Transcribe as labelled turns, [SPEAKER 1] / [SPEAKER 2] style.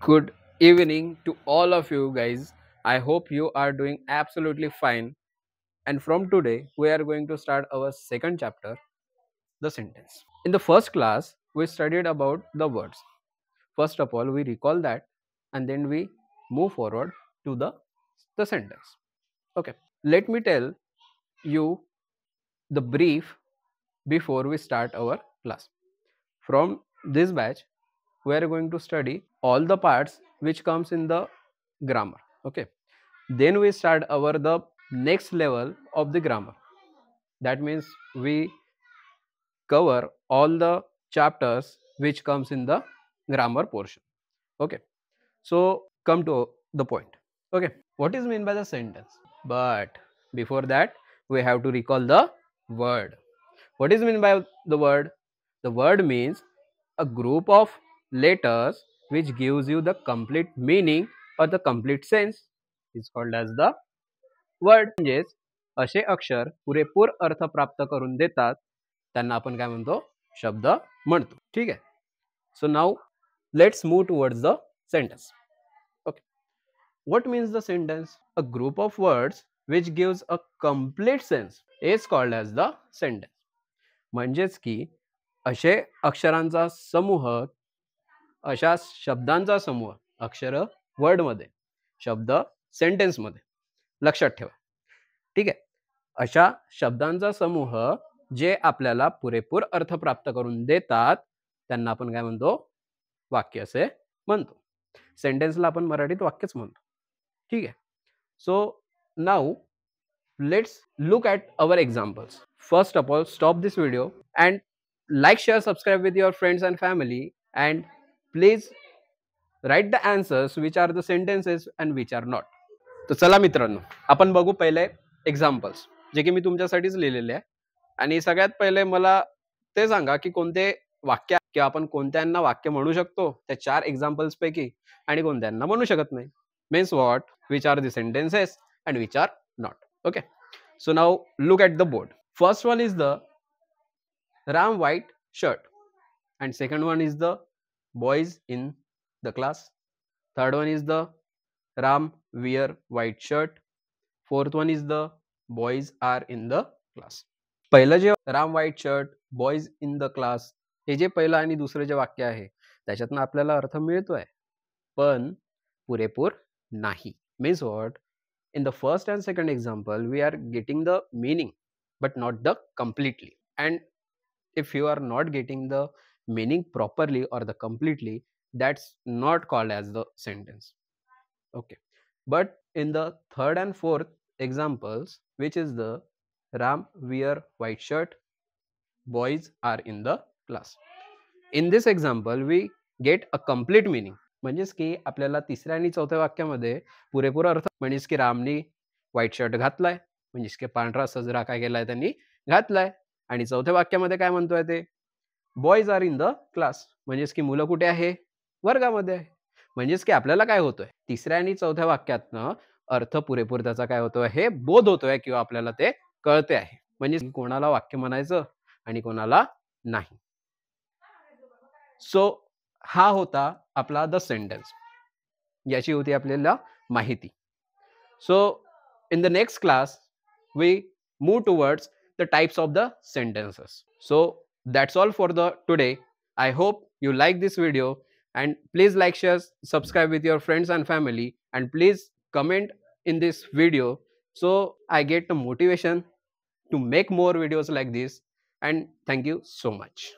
[SPEAKER 1] Good evening to all of you guys. I hope you are doing absolutely fine. And from today, we are going to start our second chapter, the sentence. In the first class, we studied about the words. First of all, we recall that and then we move forward to the sentence. Okay, let me tell you the brief before we start our class. From this batch, we are going to study all the parts which comes in the grammar. Okay, then we start our the next level of the grammar. That means we cover all the chapters which comes in the grammar portion. Okay, so come to the point. Okay, what is mean by the sentence? But before that, we have to recall the word. What is mean by the word? The word means a group of letters which gives you the complete meaning or the complete sense is called as the word. म्हणजेच असे अक्षर पुरेपूर अर्थ प्राप्त करून देतात त्यांना आपण काय म्हणतो? शब्द म्हणतो. ठीक आहे. So now let's move towards the sentence. Okay, what means the sentence? A group of words which gives a complete sense is called as the sentence. म्हणजेच की असे अक्षरांचा समूह, अशा शब्दांचा समूह, अक्षर वर्ड मध्ये, शब्द सेंटेन्स मध्ये, लक्षात ठेवा. ठीक आहे. अशा शब्दांचा समूह जे आपल्याला पुरेपूर अर्थ प्राप्त करून देतात त्यांना आपण काय म्हणतो? वाक्य असे म्हणतो. सेंटेन्सला आपण मराठीत वाक्यच म्हणतो. ठीक आहे. So now let's look at our examples. First of all, stop this video and like, share, subscribe with your friends and family, and please write the answers which are the sentences and which are not. तर चला मित्रांनो, आपण बघू पहिले examples जे की मी तुमच्यासाठीच लिहिलेले आहे. आणि सगळ्यात पहिले मला ते सांगा की कोणते वाक्य किंवा आपण कोणत्यांना वाक्य म्हणू शकतो त्या 4 एक्झाम्पल्स पैकी आणि कोणत्यांना म्हणू शकत नाही. Means what, which are the sentences and which are not. Okay, so now look at the board. First one is the Ram white shirt, and second one is the boys in the class. Third one is the Ram wear white shirt. Fourth one is the boys are in the class. पहिलं जे Ram white shirt, boys in the class, हे जे पहिलं आणि दुसरं जे वाक्य आहे त्याच्यातनं आपल्याला अर्थ मिळतोय पण पुरेपूर नाही. Means what, in the first and second example we are getting the meaning but not the completely, and if you are not getting the meaning properly or the completely, that's not called as the sentence. Okay, but in the third and fourth examples, which is the Ram wear white shirt, boys are in the class, in this example we get a complete meaning. म्हणजेच की आपल्याला तिसऱ्या आणि चौथ्या वाक्यामध्ये पुरेपूर अर्थ, म्हणजेच की रामनी व्हाईट शर्ट घातलाय, म्हणजेच की पांढरा सजरा काय केलाय त्यांनी घातलाय. आणि चौथ्या वाक्यामध्ये काय म्हणतोय ते? Boys are in the class, म्हणजेच की मुलं कुठे आहे? वर्गामध्ये आहे. म्हणजेच की आपल्याला काय होतोय? तिसऱ्या आणि चौथ्या वाक्यातनं अर्थ पुरेपूर त्याचा काय होतोय? हे बोध होतोय किंवा आपल्याला ते कळते आहे. म्हणजे कोणाला वाक्य म्हणायचं आणि कोणाला नाही. सो हा होता आपला द सेंटेन्स, याची होती आपल्याला माहिती. सो in the next class we move towards the types of the sentences. So that's all for the today. I hope you like this video, and please like, share, subscribe with your friends and family, and please comment in this video so I get the motivation to make more videos like this. And thank you so much.